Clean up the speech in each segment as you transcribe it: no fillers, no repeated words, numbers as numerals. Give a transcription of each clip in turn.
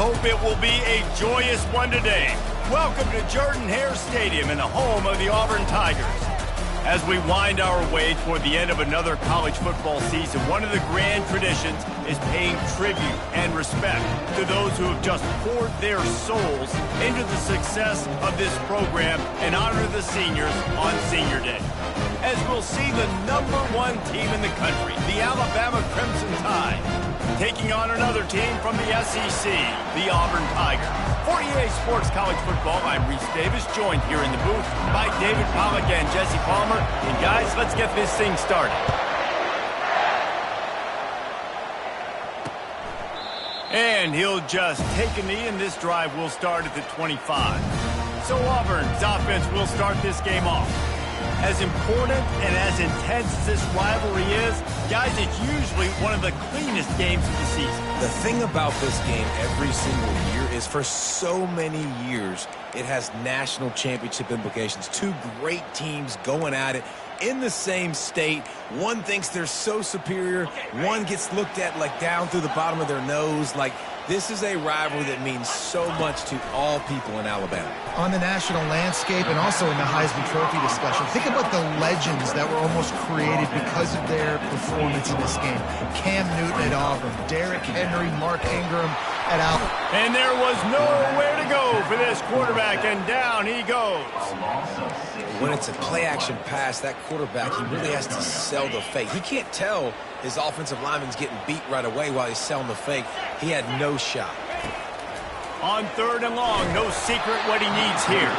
hope it will be a joyous one today. Welcome to Jordan-Hare Stadium and the home of the Auburn Tigers. As we wind our way toward the end of another college football season, one of the grand traditions is paying tribute and respect to those who have just poured their souls into the success of this program and honor the seniors on Senior Day. As we'll see the #1 team in the country, the Alabama Crimson Tide, taking on another team from the SEC, the Auburn Tigers. For EA Sports College Football, I'm Reese Davis, joined here in the booth by David Pollack and Jesse Palmer. And guys, let's get this thing started. And he'll just take a knee, and this drive will start at the 25. So Auburn's offense will start this game off. As important and as intense as this rivalry is, guys, it's usually one of the cleanest games of the season. The thing about this game every single year is for so many years, it has national championship implications. Two great teams going at it in the same state. One thinks they're so superior. One gets looked at like down through the bottom of their nose. Like, this is a rivalry that means so much to all people in Alabama. On the national landscape and also in the Heisman Trophy discussion, think about the legends that were almost created because of their performance in this game. Cam Newton at Auburn, Derrick Henry, Mark Ingram at Alabama. And there was nowhere to go for this quarterback, and down he goes. When it's a play-action pass, that quarterback, he really has to sell the fake. He can't tell his offensive lineman's getting beat right away while he's selling the fake. He had no shot. On 3rd and long, no secret what he needs here.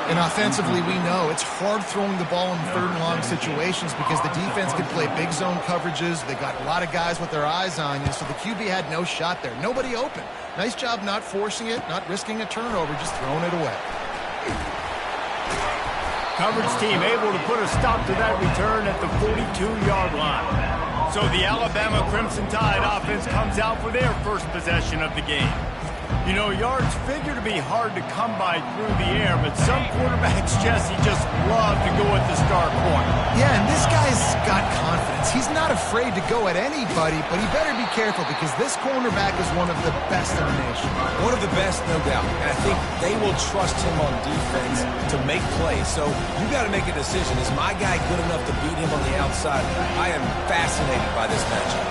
And offensively, we know it's hard throwing the ball in 3rd and long situations because the defense can play big zone coverages. They got a lot of guys with their eyes on you, so the QB had no shot there. Nobody open. Nice job not forcing it, not risking a turnover, just throwing it away. Coverage team able to put a stop to that return at the 42-yard line. So the Alabama Crimson Tide offense comes out for their first possession of the game. You know, yards figure to be hard to come by through the air, but some quarterbacks, Jesse, just love to go at the star corner. Yeah, and this guy's got confidence. He's not afraid to go at anybody, but he better be careful because this cornerback is one of the best in the nation. One of the best, no doubt. And I think they will trust him on defense to make plays. So you got to make a decision. Is my guy good enough to beat him on the outside? I am fascinated by this matchup.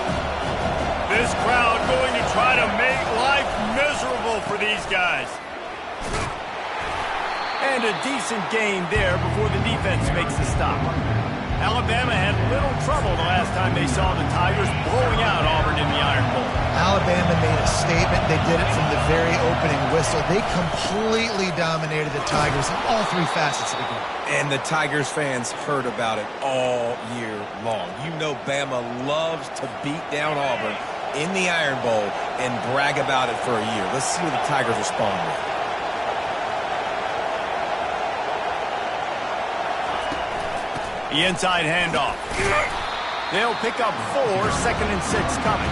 This crowd going to try to make life miserable for these guys. And a decent game there before the defense makes the stop. Alabama had little trouble the last time they saw the Tigers blowing out Auburn in the Iron Bowl. Alabama made a statement. They did it from the very opening whistle. They completely dominated the Tigers in all 3 facets of the game. And the Tigers fans heard about it all year long. You know Bama loves to beat down Auburn in the Iron Bowl and brag about it for a year. Let's see what the Tigers respond with. The inside handoff. They'll pick up 4, 2nd and 6 coming.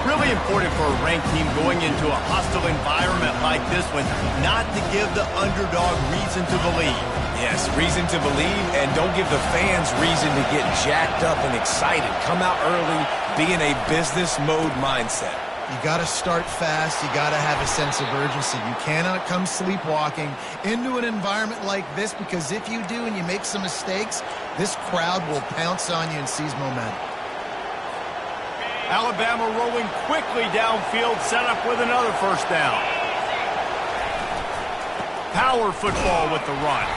Really important for a ranked team going into a hostile environment like this one, not to give the underdog reason to believe. Yes, reason to believe, and don't give the fans reason to get jacked up and excited. Come out early, be in a business mode mindset. You got to start fast. You got to have a sense of urgency. You cannot come sleepwalking into an environment like this because if you do and you make some mistakes, this crowd will pounce on you and seize momentum. Alabama rolling quickly downfield, set up with another first down. Power football with the run.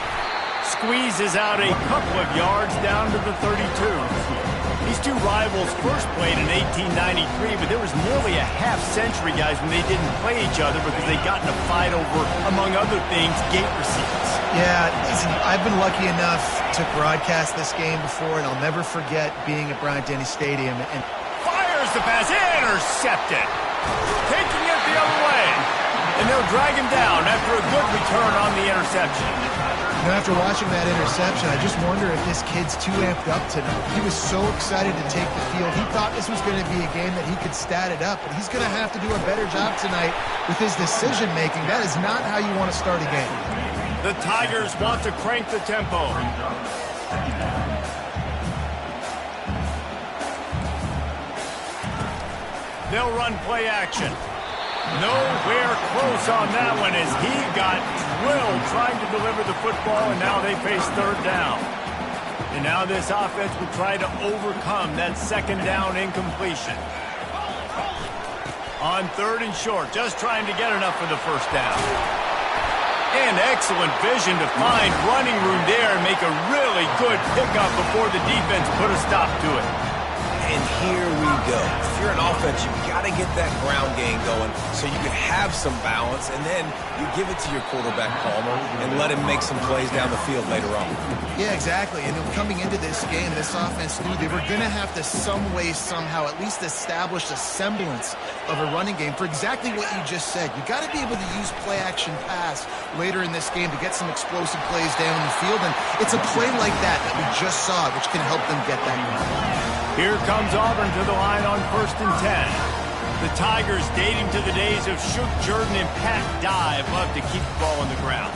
Squeezes out a couple of yards down to the 32. These two rivals first played in 1893, but there was nearly a half-century, guys, when they didn't play each other because they got in a fight over, among other things, gate receipts. Yeah, listen, I've been lucky enough to broadcast this game before, and I'll never forget being at Bryant-Denny Stadium. And fires the pass, intercepted. Taking it the other way. And they'll drag him down after a good return on the interception. You know, after watching that interception, I just wonder if this kid's too amped up tonight. He was so excited to take the field. He thought this was going to be a game that he could stat it up, but he's going to have to do a better job tonight with his decision-making. That is not how you want to start a game. The Tigers want to crank the tempo. They'll run play action. Nowhere close on that one as he got drilled trying to deliver the football, and now they face third down. And now this offense will try to overcome that second down incompletion. On third and short, just trying to get enough for the first down. And excellent vision to find running room there and make a really good pickup before the defense put a stop to it. And here we go. If you're an offense, you've got to get that ground game going so you can have some balance, and then you give it to your quarterback, Palmer, and let him make some plays down the field later on. Yeah, exactly. And coming into this game, this offense knew they were going to have to some way, somehow, at least establish a semblance of a running game for exactly what you just said. You got to be able to use play-action pass later in this game to get some explosive plays down the field, and it's a play like that we just saw, which can help them get that going. Here comes Auburn to the line on 1st and 10. The Tigers, dating to the days of Shook Jordan and Pat Dye, love to keep the ball on the ground.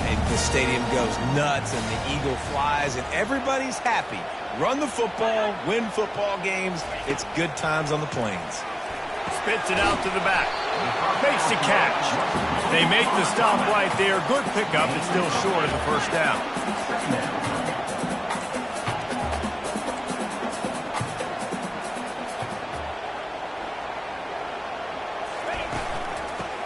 And the stadium goes nuts, and the eagle flies, and everybody's happy. Run the football, win football games. It's good times on the plains. Spits it out to the back. Makes the catch. They make the stop right there. Good pickup. It's still short of the first down.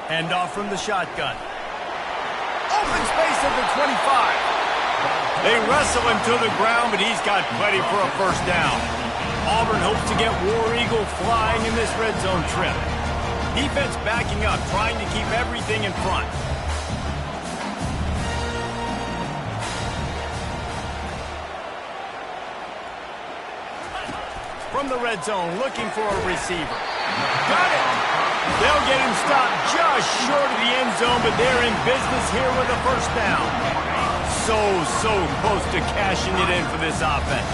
Handoff from the shotgun. Open space at the 25. They wrestle him to the ground, but he's got plenty for a first down. Auburn hopes to get War Eagle flying in this red zone trip. Defense backing up, trying to keep everything in front. From the red zone, looking for a receiver. Got it! They'll get him stopped just short of the end zone, but they're in business here with a first down. So close to cashing it in for this offense.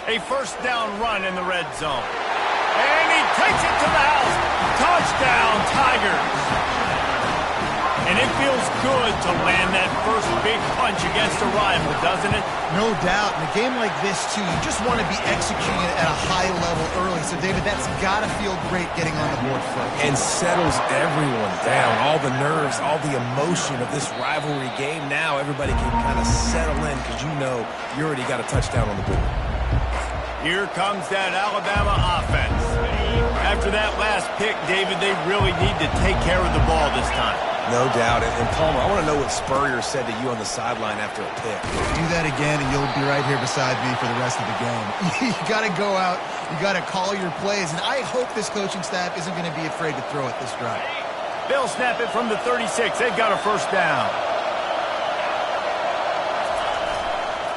A first down run in the red zone. And he takes it to the house. Touchdown, Tigers. And it feels good to land that first big punch against a rival, doesn't it? No doubt. In a game like this, too, you just want to be executing it at a high level early. So, David, that's got to feel great getting on the board first. And settles everyone down. All the nerves, all the emotion of this rivalry game. Now everybody can kind of settle in because you know you already got a touchdown on the board. Here comes that Alabama offense. After that last pick, David, they really need to take care of the ball this time. No doubt. And Palmer, I want to know what Spurrier said to you on the sideline after a pick. Do that again, and you'll be right here beside me for the rest of the game. You got to go out. You got to call your plays. And I hope this coaching staff isn't going to be afraid to throw it this drive. They'll snap it from the 36. They've got a first down.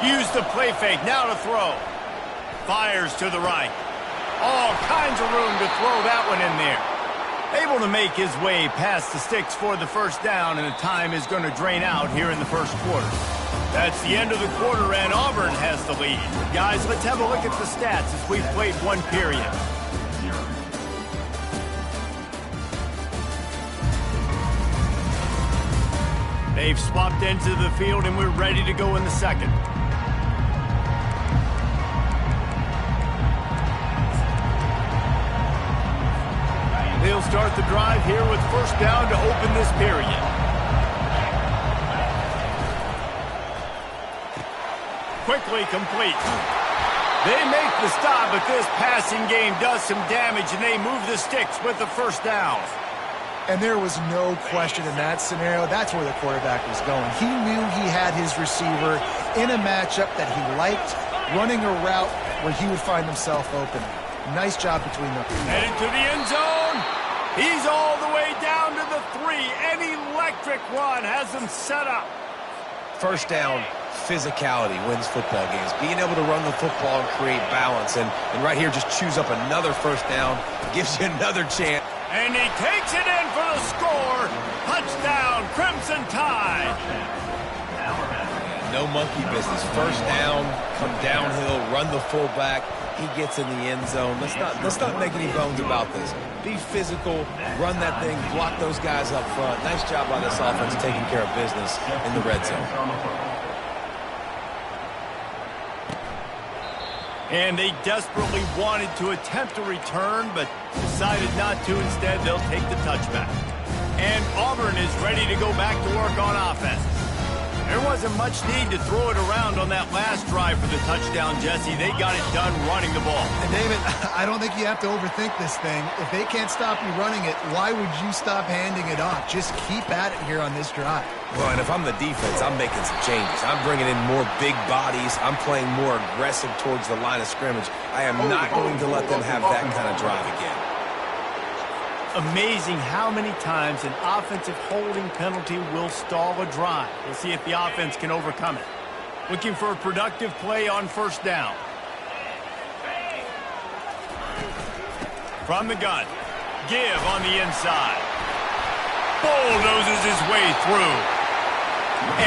Use the play fake. Now to throw. Fires to the right. All kinds of room to throw that one in there. Able to make his way past the sticks for the first down, and the time is going to drain out here in the first quarter. That's the end of the quarter, and Auburn has the lead. Guys, let's have a look at the stats as we've played one period. They've swapped into the field, and we're ready to go in the second. They'll start the drive here with first down to open this period. Quickly complete. They make the stop, but this passing game does some damage, and they move the sticks with the first down. And there was no question in that scenario. That's where the quarterback was going. He knew he had his receiver in a matchup that he liked, running a route where he would find himself open. Nice job between them. Headed to the end zone. He's all the way down to the 3. An electric run has him set up. First down, physicality wins football games. Being able to run the football and create balance. And right here, just choose up another first down. Gives you another chance. And he takes it in for the score. Touchdown, Crimson Tide. No monkey business. First down, come downhill, run the fullback. He gets in the end zone. Let's not make any bones about this. Be physical, run that thing, block those guys up front. Nice job by this offense taking care of business in the red zone. And they desperately wanted to attempt a return, but decided not to. Instead, they'll take the touchback. And Auburn is ready to go back to work on offense. There wasn't much need to throw it around on that last drive for the touchdown, Jesse. They got it done running the ball. And David, I don't think you have to overthink this thing. If they can't stop you running it, why would you stop handing it off? Just keep at it here on this drive. Well, and if I'm the defense, I'm making some changes. I'm bringing in more big bodies. I'm playing more aggressive towards the line of scrimmage. I am not going to let them have that kind of drive again. Amazing how many times an offensive holding penalty will stall a drive. We'll see if the offense can overcome it. Looking for a productive play on first down. From the gun. Give on the inside. Bulldozes his way through.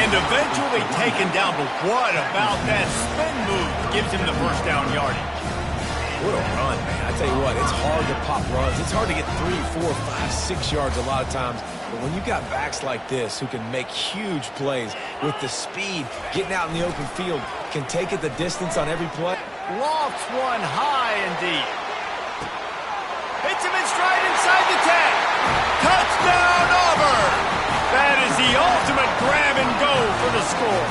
And eventually taken down. But what about that spin move? Gives him the first down yardage. What a run, man. I tell you what, it's hard to pop runs. It's hard to get 3, 4, 5, 6 yards a lot of times. But when you got backs like this who can make huge plays with the speed, getting out in the open field, can take it the distance on every play. Lofts one high and deep. Hits him in stride inside the 10. Touchdown, Auburn! That is the ultimate grab and go for the score.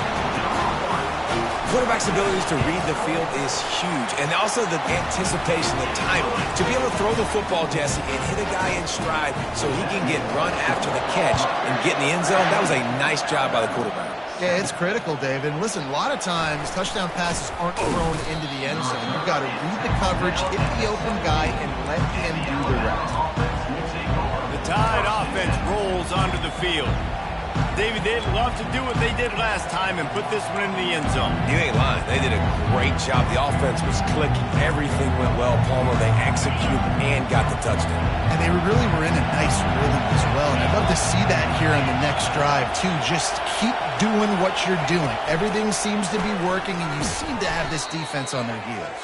Quarterback's abilities to read the field is huge. And also the anticipation, the timing. To be able to throw the football, Jesse, and hit a guy in stride so he can get run after the catch and get in the end zone, that was a nice job by the quarterback. Yeah, it's critical, David. And listen, a lot of times touchdown passes aren't thrown into the end zone. You've got to read the coverage, hit the open guy, and let him do the rest. The Tide offense rolls onto the field. David, they'd love to do what they did last time and put this one in the end zone. You ain't lying. They did a great job. The offense was clicking. Everything went well. Palmer, they executed and got the touchdown. And they really were in a nice rhythm as well. And I'd love to see that here on the next drive, too. Just keep doing what you're doing. Everything seems to be working, and you seem to have this defense on their heels.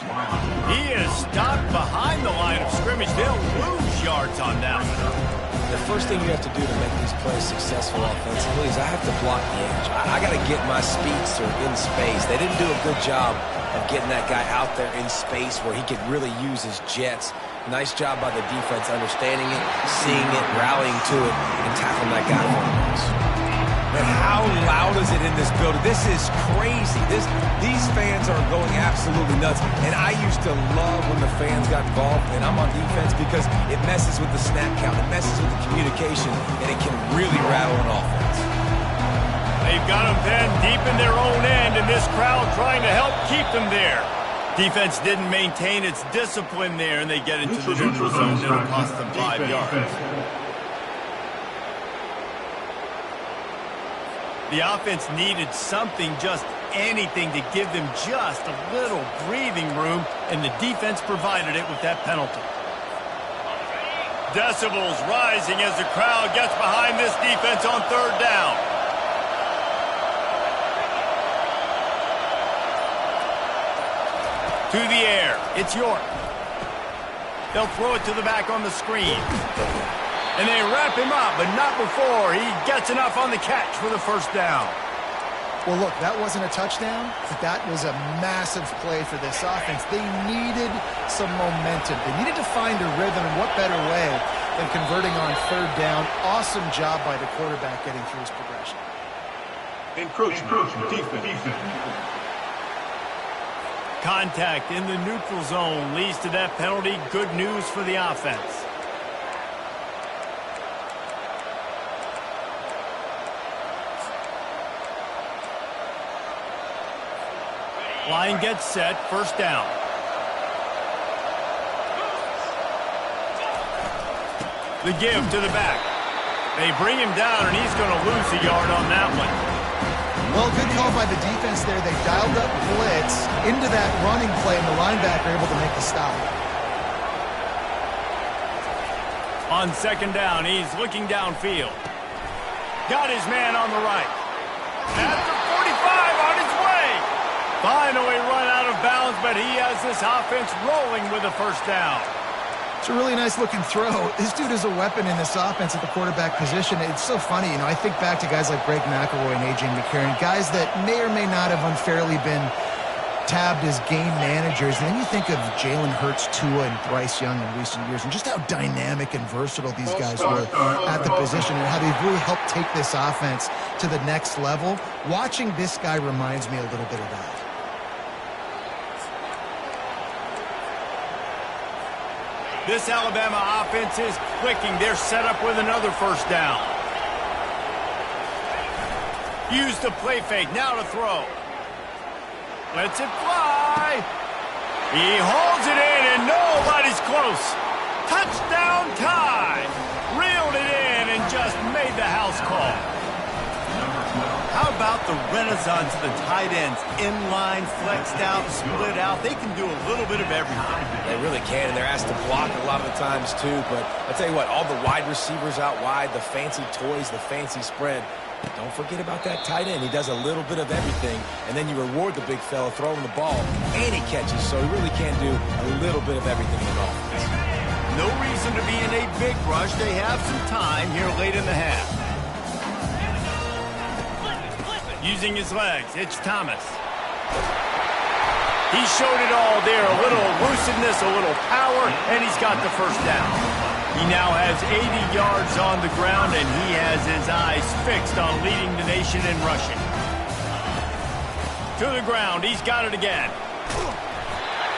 He is stopped behind the line of scrimmage. They'll lose yards on that one. The first thing you have to do to make these plays successful offensively is I have to block the edge. I got to get my speedster in space. They didn't do a good job of getting that guy out there in space where he could really use his jets. Nice job by the defense understanding it, seeing it, rallying to it, and tackling that guy for the Man, how loud is it in this building? This is crazy. These fans are going absolutely nuts. And I used to love when the fans got involved, and I'm on defense because it messes with the snap count, it messes with the communication, and it can really rattle an offense. They've got them pinned deep in their own end, and this crowd trying to help keep them there. Defense didn't maintain its discipline there, and they get into the neutral zone. It'll cost them 5 yards. The offense needed something, just anything, to give them just a little breathing room, and the defense provided it with that penalty. Decibels rising as the crowd gets behind this defense on third down. To the air, it's York. They'll throw it to the back on the screen. And they wrap him up, but not before he gets enough on the catch for the first down. Well, look, that wasn't a touchdown, but that was a massive play for this offense. They needed some momentum. They needed to find a rhythm, and what better way than converting on third down. Awesome job by the quarterback getting through his progression. Encroachment. Defense. Contact in the neutral zone leads to that penalty. Good news for the offense. Line gets set, first down. The give to the back. They bring him down, and he's going to lose a yard on that one. Well, good call by the defense there. They dialed up blitz into that running play, and the linebacker able to make the stop. On second down, he's looking downfield. Got his man on the right. After 45 on his way. Finally run out of bounds, but he has this offense rolling with a first down. It's a really nice looking throw. This dude is a weapon in this offense at the quarterback position. It's so funny, I think back to guys like Greg McElroy and A.J. McCarron, guys that may or may not have unfairly been tabbed as game managers. And then you think of Jalen Hurts, Tua, and Bryce Young in recent years, and just how dynamic and versatile these guys were at the position and how they've really helped take this offense to the next level. Watching this guy reminds me a little bit of that. This Alabama offense is clicking. They're set up with another first down. Use the play fake. Now to throw. Lets it fly. He holds it in, and nobody's close. Touchdown time. Reeled it in and just made the house call. How about the renaissance of the tight ends? Inline, flexed out, split out. They can do a little bit of everything. They really can, and they're asked to block a lot of the times too. But I'll tell you what, all the wide receivers out wide, the fancy toys, the fancy spread. Don't forget about that tight end. He does a little bit of everything, and then you reward the big fella throwing the ball, and he catches, so he really can do a little bit of everything in offense. No reason to be in a big rush. They have some time here late in the half. Using his legs, it's Thomas. He showed it all there. A little elusiveness, a little power, and he's got the first down. He now has 80 yards on the ground, and he has his eyes fixed on leading the nation in rushing. To the ground, he's got it again.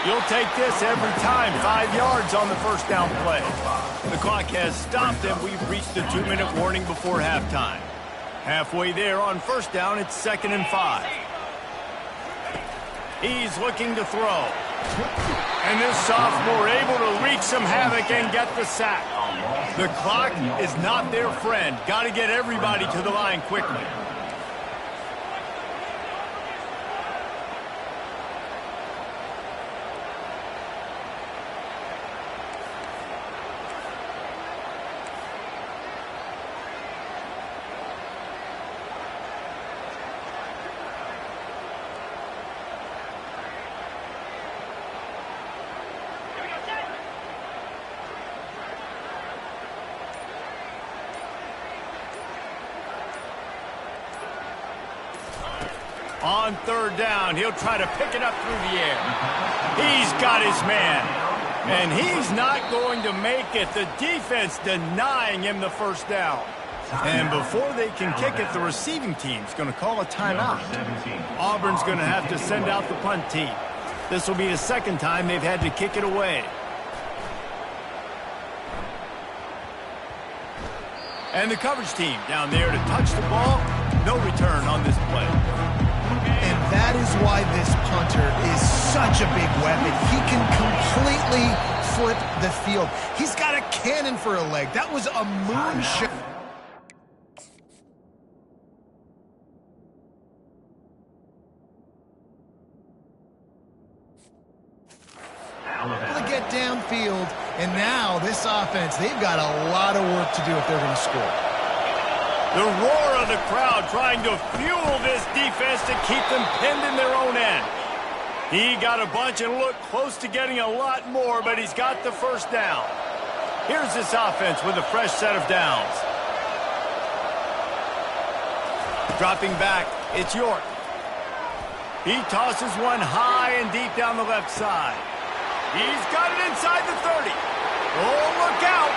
You'll take this every time. 5 yards on the first down play. The clock has stopped, and we've reached the 2-minute warning before halftime. Halfway there on first down, it's 2nd and 5. He's looking to throw. And this sophomore able to wreak some havoc and get the sack. The clock is not their friend. Got to get everybody to the line quickly. On third down, he'll try to pick it up through the air. He's got his man, and he's not going to make it. The defense denying him the first down. And before they can kick it, the receiving team's going to call a timeout. Auburn's going to have to send out the punt team. This will be the second time they've had to kick it away. And the coverage team down there to touch the ball. No return on this play. And that is why this punter is such a big weapon. He can completely flip the field. He's got a cannon for a leg. That was a moonshot. To get downfield, and now this offense, they've got a lot of work to do if they're going to score. The roar of the crowd trying to fuel this defense to keep them pinned in their own end. He got a bunch and looked close to getting a lot more, but he's got the first down. Here's this offense with a fresh set of downs. Dropping back, it's York. He tosses one high and deep down the left side. He's got it inside the 30. Oh, look out!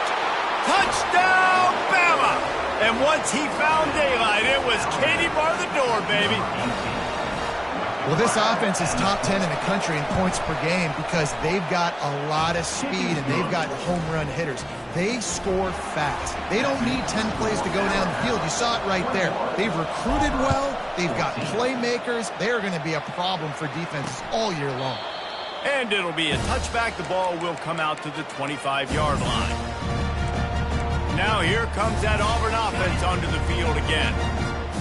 Touchdown, Bama! And once he found daylight, it was Katie bar the door, baby. Well, this offense is top 10 in the country in points per game because they've got a lot of speed and they've got home run hitters. They score fast. They don't need 10 plays to go down the field. You saw it right there. They've recruited well. They've got playmakers. They're going to be a problem for defenses all year long. And it'll be a touchback. The ball will come out to the 25-yard line. Now here comes that Auburn offense onto the field again.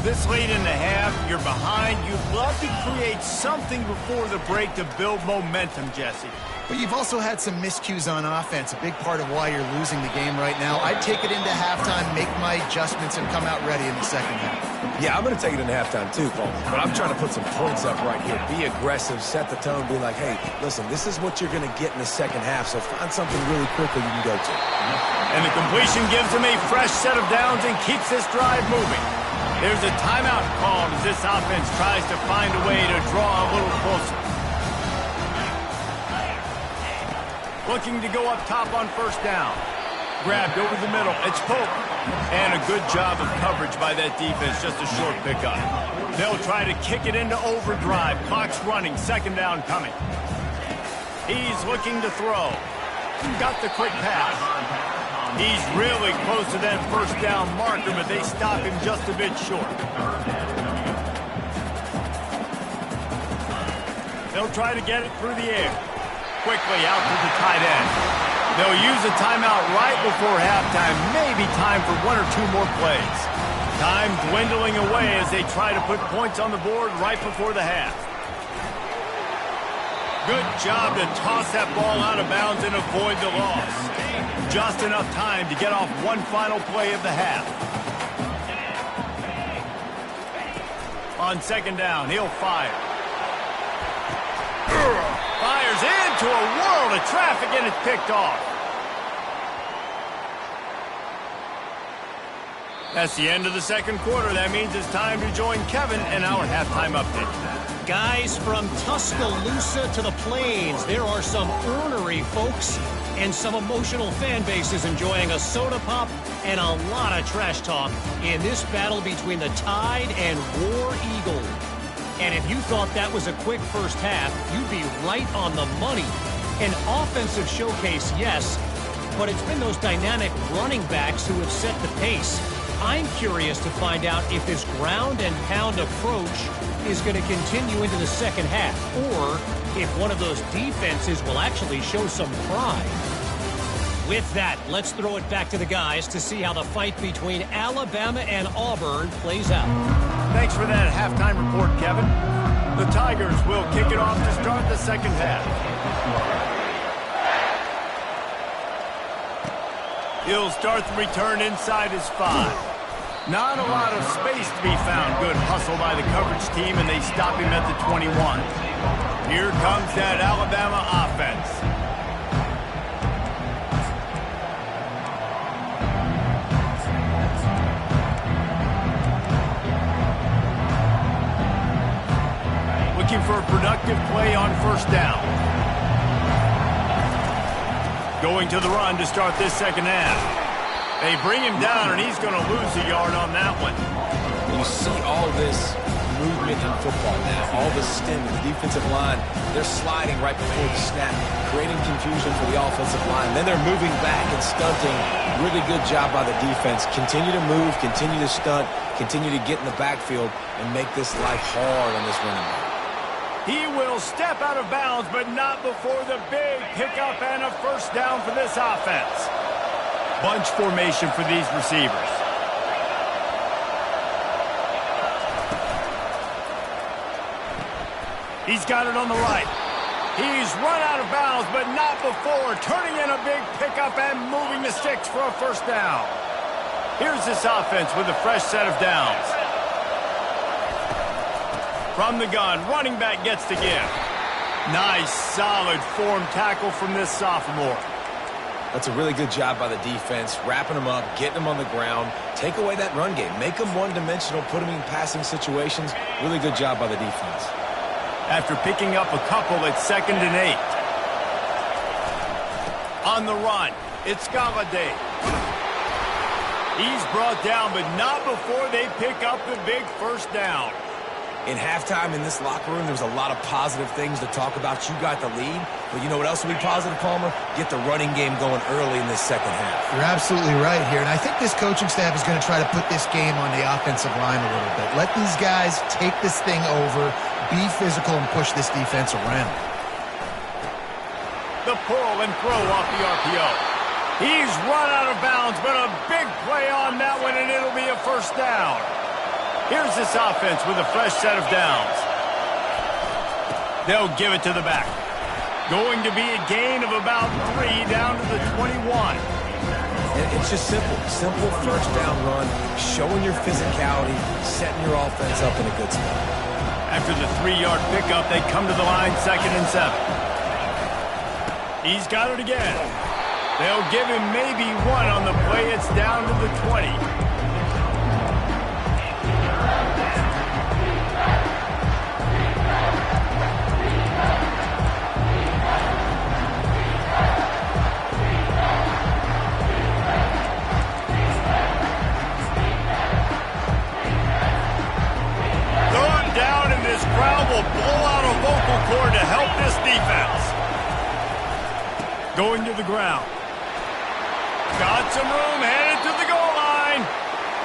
This late in the half, you're behind. You'd love to create something before the break to build momentum, Jesse. But you've also had some miscues on offense, a big part of why you're losing the game right now. I'd take it into halftime, make my adjustments, and come out ready in the second half. Yeah, I'm going to take it into halftime too, Paul. But I'm trying to put some points up right here. Be aggressive, set the tone, be like, hey, listen, this is what you're going to get in the second half, so find something really quickly you can go to. And the completion gives him a fresh set of downs and keeps this drive moving. There's a timeout called as this offense tries to find a way to draw a little closer. Looking to go up top on first down. Grabbed over the middle. It's Pope. And a good job of coverage by that defense. Just a short pickup. They'll try to kick it into overdrive. Clock's running. Second down coming. He's looking to throw. Got the quick pass. He's really close to that first down marker, but they stop him just a bit short. They'll try to get it through the air. Quickly out to the tight end. They'll use a timeout right before halftime. Maybe time for one or two more plays. Time dwindling away as they try to put points on the board right before the half. Good job to toss that ball out of bounds and avoid the loss. Just enough time to get off one final play of the half. On second down, he'll fire. Fires into a world of traffic and it's picked off. That's the end of the second quarter. That means it's time to join Kevin and our halftime update. Guys, from Tuscaloosa to the Plains, there are some ornery folks and some emotional fan bases enjoying a soda pop and a lot of trash talk in this battle between the Tide and War Eagle. And if you thought that was a quick first half, you'd be right on the money. An offensive showcase, yes, but it's been those dynamic running backs who have set the pace. I'm curious to find out if this ground and pound approach is going to continue into the second half, or if one of those defenses will actually show some pride. With that, let's throw it back to the guys to see how the fight between Alabama and Auburn plays out. Thanks for that halftime report, Kevin. The Tigers will kick it off to start the second half. He'll start the return inside his 5. Not a lot of space to be found. Good hustle by the coverage team, and they stop him at the 21. Here comes that Alabama offense. Looking for a productive play on first down. Going to the run to start this second half. They bring him down, and he's going to lose a yard on that one. You see all this movement in football now, all the stem, the defensive line, they're sliding right before the snap, creating confusion for the offensive line. Then they're moving back and stunting. Really good job by the defense. Continue to move, continue to stunt, continue to get in the backfield, and make this life hard on this running back. He will step out of bounds, but not before the big pickup and a first down for this offense. Bunch formation for these receivers. He's got it on the right. He's run out of bounds, but not before turning in a big pickup and moving the sticks for a first down. Here's this offense with a fresh set of downs. From the gun, running back gets to give. Nice, solid form tackle from this sophomore. That's a really good job by the defense, wrapping them up, getting them on the ground, take away that run game, make them one-dimensional, put them in passing situations. Really good job by the defense. After picking up a couple, it's 2nd and 8. On the run, it's Galladay. He's brought down, but not before they pick up the big first down. In halftime in this locker room, there was a lot of positive things to talk about. You got the lead, but you know what else will be positive, Palmer? Get the running game going early in this second half. You're absolutely right here, and I think this coaching staff is going to try to put this game on the offensive line a little bit. Let these guys take this thing over, be physical, and push this defense around. The pull and throw off the RPO. He's run out of bounds, but a big play on that one, and it'll be a first down. Here's this offense with a fresh set of downs. They'll give it to the back. Going to be a gain of about 3 down to the 21. It's just simple. Simple first down run, showing your physicality, setting your offense up in a good spot. After the 3-yard pickup, they come to the line 2nd and 7. He's got it again. They'll give him maybe 1 on the play. It's down to the 20. Going to the ground. Got some room, headed to the goal line.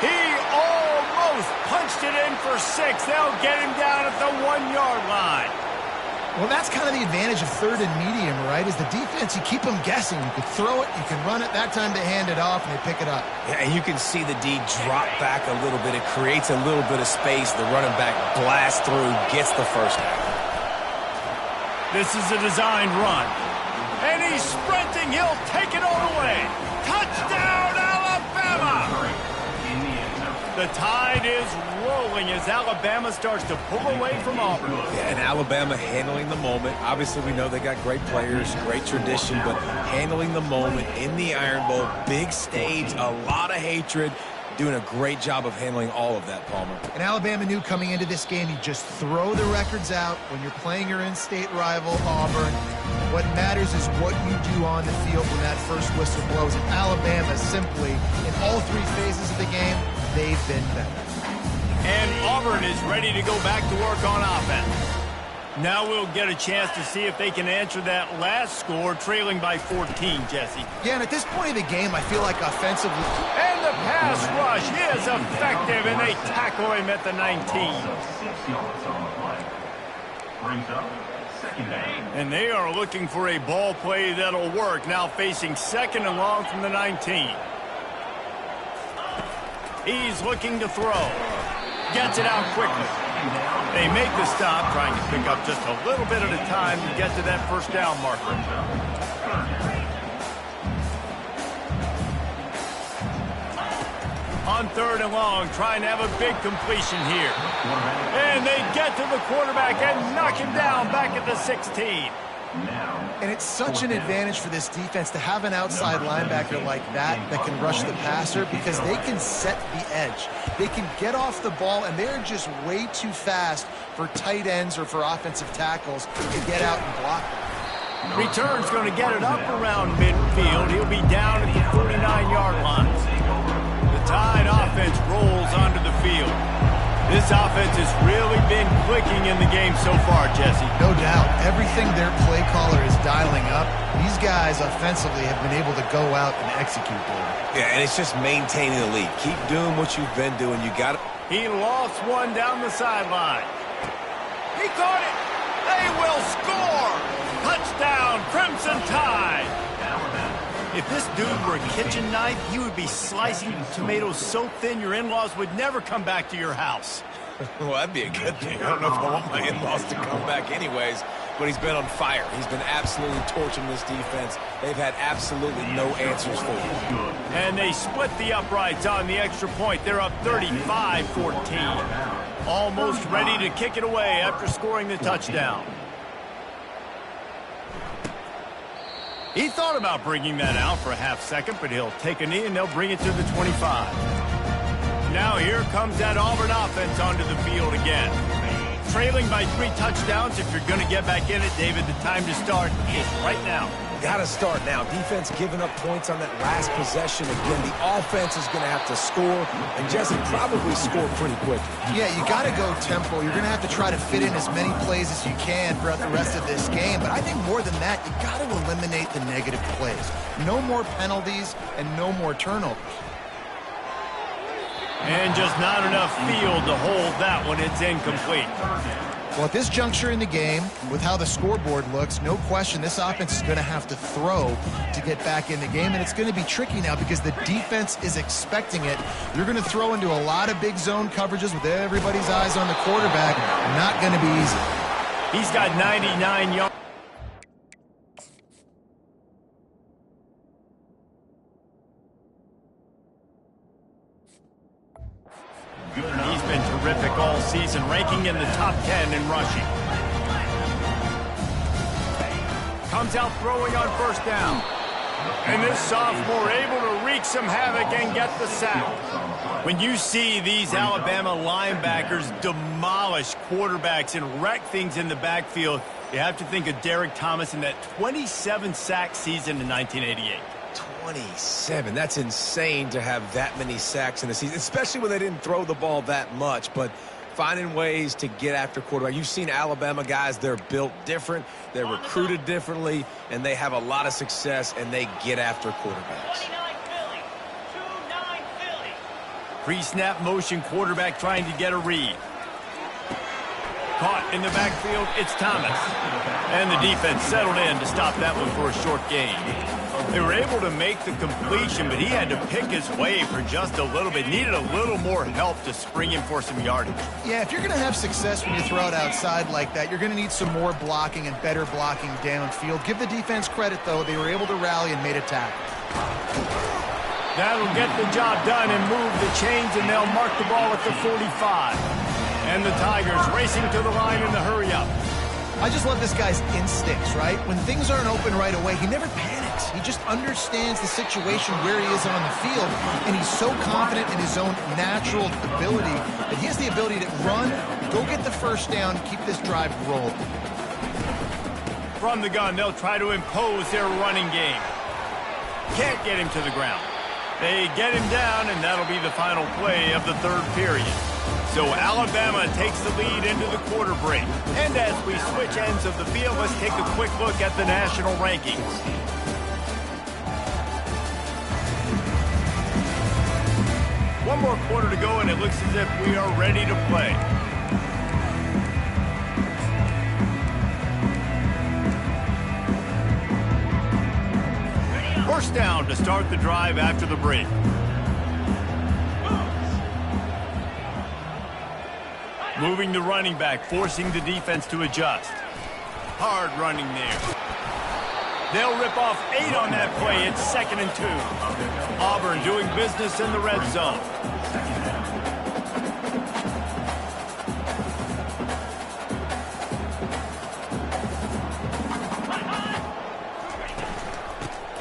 He almost punched it in for 6. They'll get him down at the 1-yard line. Well, that's kind of the advantage of third and medium, right? Is the defense, you keep them guessing. You can throw it, you can run it. That time they hand it off and they pick it up. Yeah, and you can see the D drop back a little bit. It creates a little bit of space. The running back blasts through, gets the first down. This is a designed run. And he's sprinting. He'll take it all the way. Touchdown, Alabama! The tide is rolling as Alabama starts to pull away from Auburn. Yeah, and Alabama handling the moment. Obviously, we know they got great players, great tradition, but handling the moment in the Iron Bowl, big stage, a lot of hatred, doing a great job of handling all of that, Palmer. And Alabama knew coming into this game, you just throw the records out when you're playing your in-state rival, Auburn. What matters is what you do on the field when that first whistle blows. And Alabama simply, in all 3 phases of the game, they've been better. And Auburn is ready to go back to work on offense. Now we'll get a chance to see if they can answer that last score, trailing by 14, Jesse. Yeah, and at this point of the game, I feel like offensively... And the pass rush is effective, and they tackle him at the 19. And they are looking for a ball play that'll work, now facing 2nd and long from the 19. He's looking to throw. Gets it out quickly. They make the stop, trying to pick up just a little bit at a time to get to that first down marker. On 3rd and long, trying to have a big completion here. And they get to the quarterback and knock him down back at the 16. And it's such an advantage for this defense to have an outside linebacker like that can rush the passer because they can set the edge. They can get off the ball, and they're just way too fast for tight ends or for offensive tackles to get out and block them. Return's going to get it up around midfield. He'll be down at the 49-yard line. The Tide offense rolls onto the field. This offense has really been clicking in the game so far, Jesse. No doubt. Everything their play caller is dialing up, these guys offensively have been able to go out and execute, David. Yeah, and it's just maintaining the lead. Keep doing what you've been doing. You got it. He lost one down the sideline. He caught it. They will score. Touchdown, Crimson Tide. If this dude were a kitchen knife, he would be slicing tomatoes so thin your in-laws would never come back to your house. Well, that'd be a good thing. I don't know if I want my in-laws to come back anyways, but he's been on fire. He's been absolutely torching this defense. They've had absolutely no answers for him. And they split the uprights on the extra point. They're up 35-14. Almost ready to kick it away after scoring the touchdown. He thought about bringing that out for a half second, but he'll take a knee and they'll bring it to the 25. Now here comes that Auburn offense onto the field again. Trailing by 3 touchdowns. If you're going to get back in it, David, the time to start is right now. Got to start now. Defense giving up points on that last possession. Again, the offense is going to have to score, and Jesse probably score pretty quickly. Yeah, you got to go tempo. You're going to have to try to fit in as many plays as you can throughout the rest of this game. But I think more than that, you got to eliminate the negative plays. No more penalties and no more turnovers. And just not enough field to hold that one. It's incomplete. Well, at this juncture in the game, with how the scoreboard looks, no question this offense is going to have to throw to get back in the game, and it's going to be tricky now because the defense is expecting it. You're going to throw into a lot of big zone coverages with everybody's eyes on the quarterback. Not going to be easy. He's got 99 yards. He's been terrific all season, ranking in the top 10 in rushing. Comes out throwing on first down. And this sophomore able to wreak some havoc and get the sack. When you see these Alabama linebackers demolish quarterbacks and wreck things in the backfield, you have to think of Derek Thomas in that 27-sack season in 1988. 27. That's insane to have that many sacks in a season, especially when they didn't throw the ball that much. But finding ways to get after quarterback. You've seen Alabama guys, they're built different, they're recruited differently, and they have a lot of success, and they get after quarterbacks. Pre-snap motion quarterback trying to get a read. Caught in the backfield, it's Thomas. And the defense settled in to stop that one for a short gain. They were able to make the completion, but he had to pick his way for just a little bit. Needed a little more help to spring him for some yardage. Yeah, if you're going to have success when you throw it outside like that, you're going to need some more blocking and better blocking downfield. Give the defense credit, though. They were able to rally and made a tackle. That'll get the job done and move the chains, and they'll mark the ball at the 45. And the Tigers racing to the line in the hurry-up. I just love this guy's instincts, right? When things aren't open right away, he never panics. He just understands the situation where he is on the field, and he's so confident in his own natural ability that he has the ability to run, go get the first down, keep this drive rolling. From the gun, they'll try to impose their running game. Can't get him to the ground. They get him down, and that'll be the final play of the third period. So Alabama takes the lead into the quarter break. And as we switch ends of the field, let's take a quick look at the national rankings. One more quarter to go, and it looks as if we are ready to play. First down to start the drive after the break. Moving the running back, forcing the defense to adjust. Hard running there. They'll rip off 8 on that play. It's 2nd and 2. Auburn doing business in the red zone.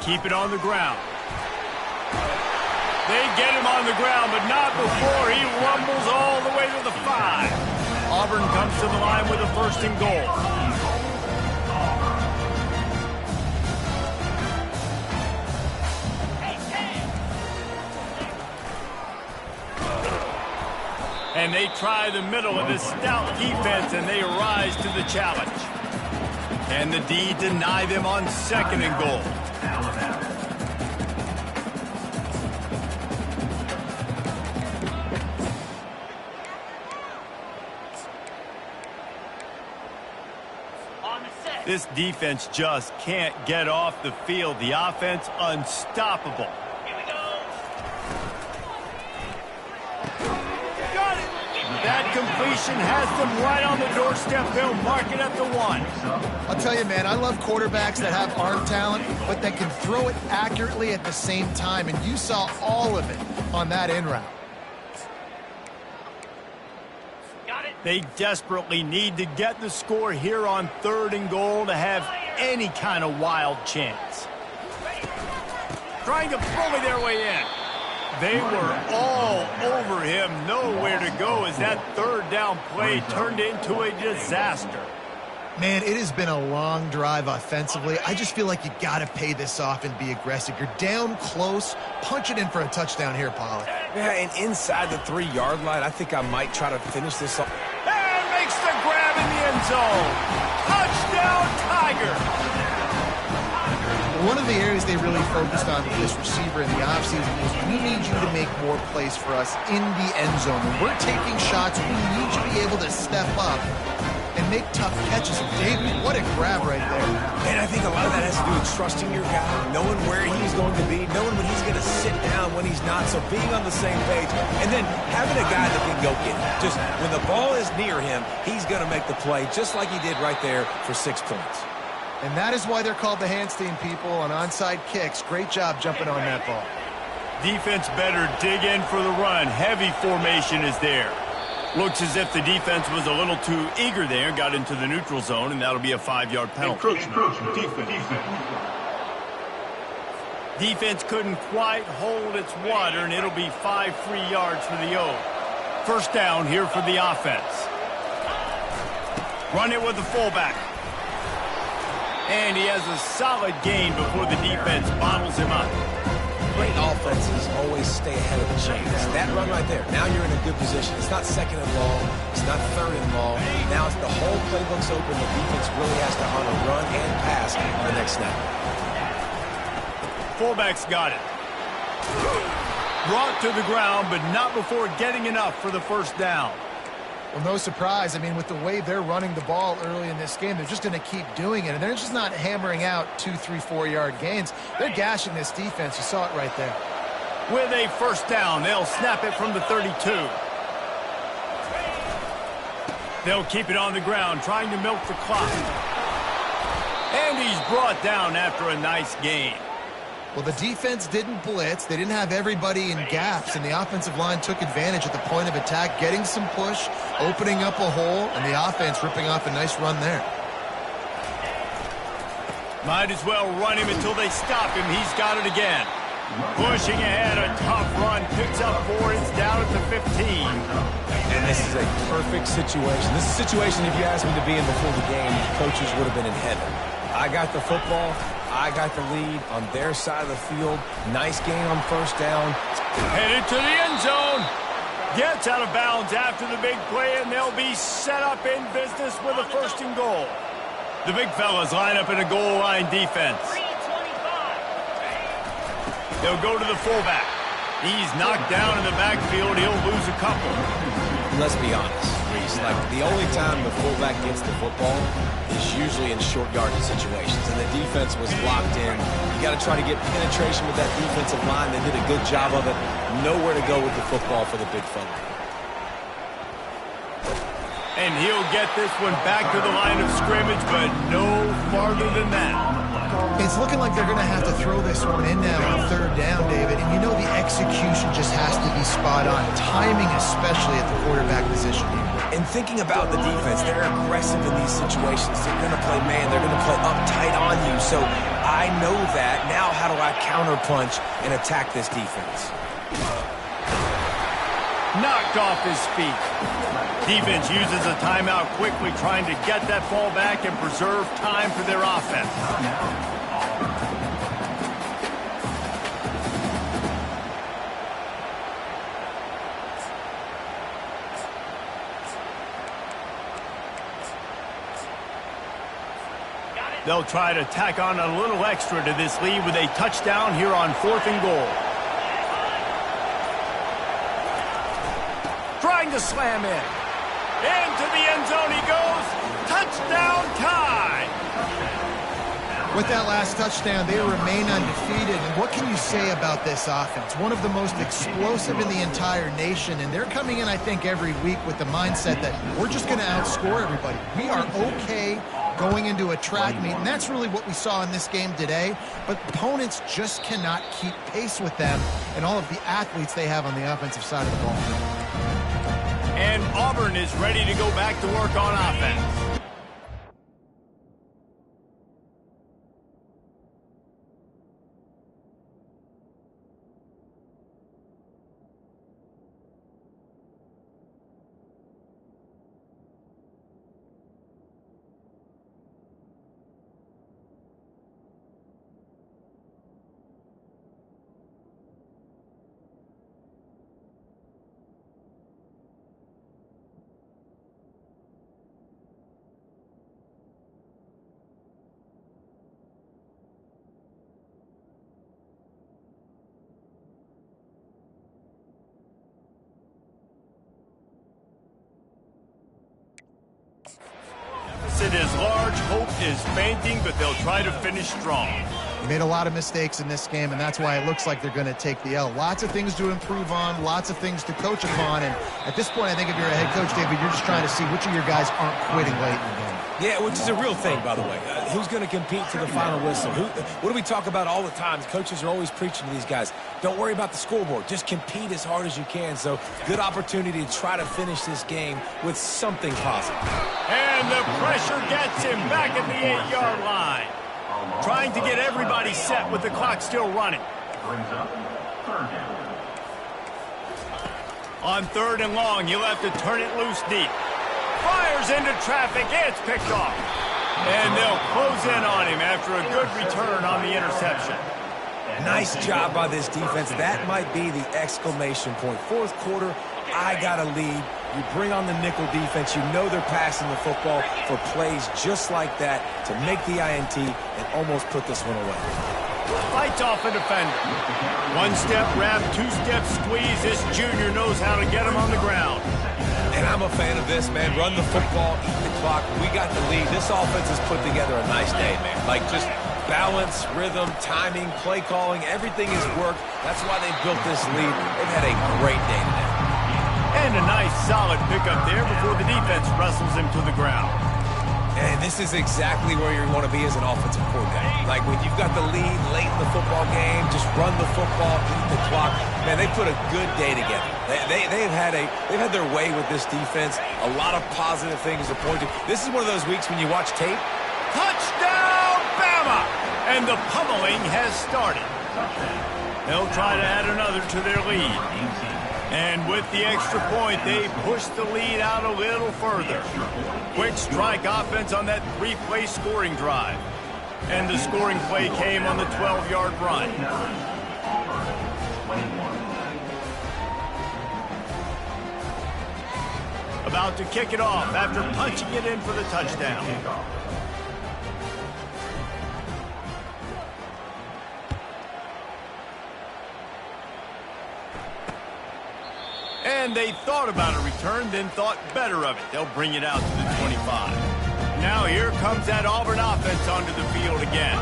Keep it on the ground. They get him on the ground, but not before he rumbles all the way to the 5. Auburn comes to the line with a 1st and goal. And they try the middle of this stout defense, and they rise to the challenge. And the D deny them on 2nd and goal. This defense just can't get off the field. The offense unstoppable. Here we go. Got it. That completion has them right on the doorstep. They'll mark it at the 1. I'll tell you, man, I love quarterbacks that have arm talent, but that can throw it accurately at the same time, and you saw all of it on that in route. They desperately need to get the score here on 3rd and goal to have any kind of wild chance. Trying to bully their way in. They were all over him. Nowhere to go as that 3rd down play turned into a disaster. Man, it has been a long drive offensively. I just feel like you got to pay this off and be aggressive. You're down close. Punch it in for a touchdown here, Pollard. Yeah, and inside the 3-yard line, I think I might try to finish this off. And makes the grab in the end zone. Touchdown, Tiger. One of the areas they really focused on with this receiver in the offseason was we need you to make more plays for us in the end zone. When we're taking shots, we need you to be able to step up and make tough catches. David, what a grab right there. And I think a lot of that has to do with trusting your guy, knowing where he's going to be, knowing when he's going to sit down, when he's not, so being on the same page, and then having a guy that can go get it. Just when the ball is near him, he's going to make the play, just like he did right there for 6 points. And that is why they're called the Handstein people on onside kicks. Great job jumping on that ball. Defense better dig in for the run. Heavy formation is there. Looks as if the defense was a little too eager there, got into the neutral zone, and that'll be a 5-yard penalty. Defense couldn't quite hold its water, and it'll be 5 free yards for the O. First down here for the offense. Run it with the fullback. And he has a solid gain before the defense bottles him up. Great offenses always stay ahead of the chains. That run right there, now you're in a good position. It's not second and long. It's not third and long. Now it's the whole playbook's open. The defense really has to honor run and pass on the next snap. Fullback's got it. Brought to the ground, but not before getting enough for the first down. Well, no surprise. I mean, with the way they're running the ball early in this game, they're just going to keep doing it. And they're just not hammering out 2, 3, 4-yard gains. They're gashing this defense. You saw it right there. With a first down, they'll snap it from the 32. They'll keep it on the ground, trying to milk the clock. And he's brought down after a nice gain. Well, the defense didn't blitz. They didn't have everybody in gaps, and the offensive line took advantage at the point of attack, getting some push, opening up a hole, and the offense ripping off a nice run there. Might as well run him until they stop him. He's got it again. Pushing ahead, a tough run, picks up 4, it's down at the 15. And this is a perfect situation. This is a situation, if you asked me to be in before the game, coaches would have been in heaven. I got the football. I got the lead on their side of the field. Nice gain on first down. Headed to the end zone. Gets out of bounds after the big play, and they'll be set up in business with a first and goal. The big fellas line up in a goal line defense. They'll go to the fullback. He's knocked down in the backfield. He'll lose a couple. Let's be honest, Reese. Like, the only time the fullback gets the football is usually in short yardage situations, and the defense was locked in. You got to try to get penetration with that defensive line. They did a good job of it. Nowhere to go with the football for the big fella. And he'll get this one back to the line of scrimmage, but no farther than that. It's looking like they're going to have to throw this one in now on third down, David. And you know the execution just has to be spot on. Timing, especially at the quarterback position here. And thinking about the defense, they're aggressive in these situations. They're going to play man. They're going to play uptight on you. So I know that. Now how do I counterpunch and attack this defense? Knocked off his feet. Defense uses a timeout quickly, trying to get that ball back and preserve time for their offense. They'll try to tack on a little extra to this lead with a touchdown here on 4th and goal. Trying to slam in. Into the end zone he goes. Touchdown tie. With that last touchdown, they remain undefeated. And what can you say about this offense? One of the most explosive in the entire nation. And they're coming in, I think, every week with the mindset that we're just going to outscore everybody. We are okay going into a track meet. And that's really what we saw in this game today. But opponents just cannot keep pace with them and all of the athletes they have on the offensive side of the ball. And Auburn is ready to go back to work on offense. Deficit is large, hope is fainting, but they'll try to finish strong. They made a lot of mistakes in this game, and that's why it looks like they're going to take the L. Lots of things to improve on, lots of things to coach upon, and at this point, I think if you're a head coach, David, you're just trying to see which of your guys aren't quitting late in the game. Yeah, which is a real thing, by the way. Who's going to compete to the final whistle? What do we talk about all the time? Coaches are always preaching to these guys. Don't worry about the scoreboard. Just compete as hard as you can. So good opportunity to try to finish this game with something positive. And the pressure gets him back at the 8-yard line. Trying to get everybody set with the clock still running. On 3rd and long, you'll have to turn it loose deep. Fires into traffic. It's picked off. And they'll close in on him after a good return on the interception. Nice job by this defense. That might be the exclamation point. Fourth quarter, I got a lead. You bring on the nickel defense. You know they're passing the football for plays just like that to make the INT and almost put this one away. Fights off a defender. One-step wrap, two-step squeeze. This junior knows how to get him on the ground. And I'm a fan of this, man. Run the football, eat the clock. We got the lead. This offense has put together a nice day, man. Like just balance, rhythm, timing, play calling, everything has worked. That's why they built this lead. They've had a great day today. And a nice solid pickup there before the defense wrestles him to the ground. And this is exactly where you want to be as an offensive coordinator. Like when you've got the lead late in the football game, just run the football, eat the clock. Man, they put a good day together. They've had their way with this defense. A lot of positive things to point to. This is one of those weeks when you watch tape. Touchdown, Bama! And the pummeling has started. They'll try to add another to their lead. And with the extra point, they push the lead out a little further. Quick strike offense on that three-play scoring drive. And the scoring play came on the 12-yard run. About to kick it off after punching it in for the touchdown. And they thought about a return, then thought better of it. They'll bring it out to the 25. Now here comes that Auburn offense onto the field again.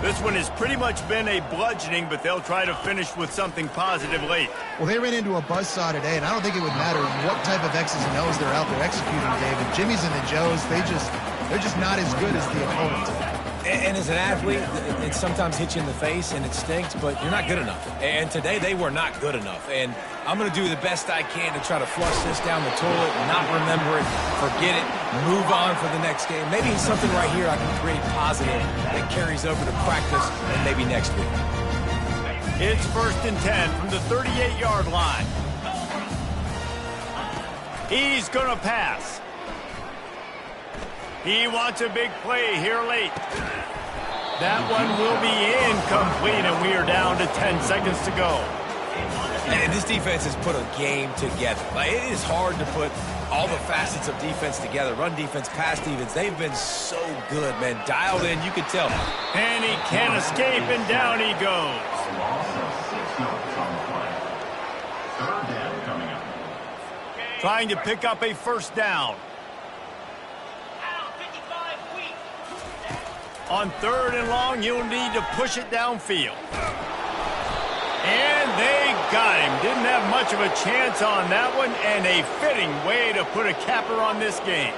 This one has pretty much been a bludgeoning, but they'll try to finish with something positive late. Well, they ran into a buzzsaw today, and I don't think it would matter what type of X's and O's they're out there executing, David. Jimmy's and the Joes, they're just not as good as the opponent. And as an athlete, it sometimes hits you in the face and it stinks, but you're not good enough. And today they were not good enough. And I'm going to do the best I can to try to flush this down the toilet, not remember it, forget it, move on for the next game. Maybe something right here I can create positive that carries over to practice and maybe next week. It's 1st and 10 from the 38-yard line. He's going to pass. He wants a big play here late. That one will be incomplete, and we are down to 10 seconds to go. And this defense has put a game together. Like, it is hard to put all the facets of defense together. Run defense, pass defense. They've been so good, man. Dialed in, you can tell. And he can't escape, and down he goes. Trying to pick up a first down. On 3rd and long, you'll need to push it downfield. And they got him. Didn't have much of a chance on that one, and a fitting way to put a capper on this game.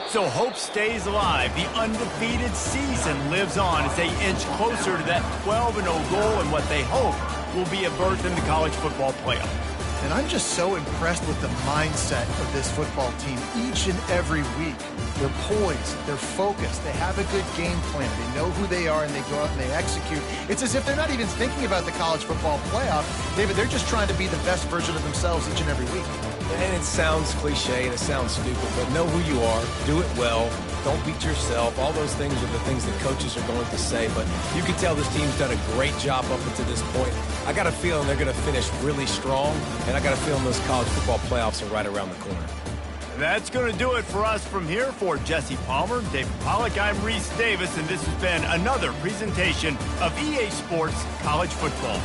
So hope stays alive. The undefeated season lives on as they inch closer to that 12-0 goal and what they hope will be a berth in the college football playoff. And I'm just so impressed with the mindset of this football team each and every week. They're poised, they're focused, they have a good game plan, they know who they are, and they go out and they execute. It's as if they're not even thinking about the college football playoff. David, they're just trying to be the best version of themselves each and every week. And it sounds cliche and it sounds stupid, but know who you are, do it well, don't beat yourself. All those things are the things that coaches are going to say, but you can tell this team's done a great job up until this point. I got a feeling they're going to finish really strong, and I got a feeling those college football playoffs are right around the corner. That's going to do it for us from here. For Jesse Palmer, David Pollack, I'm Reese Davis, and this has been another presentation of EA Sports College Football.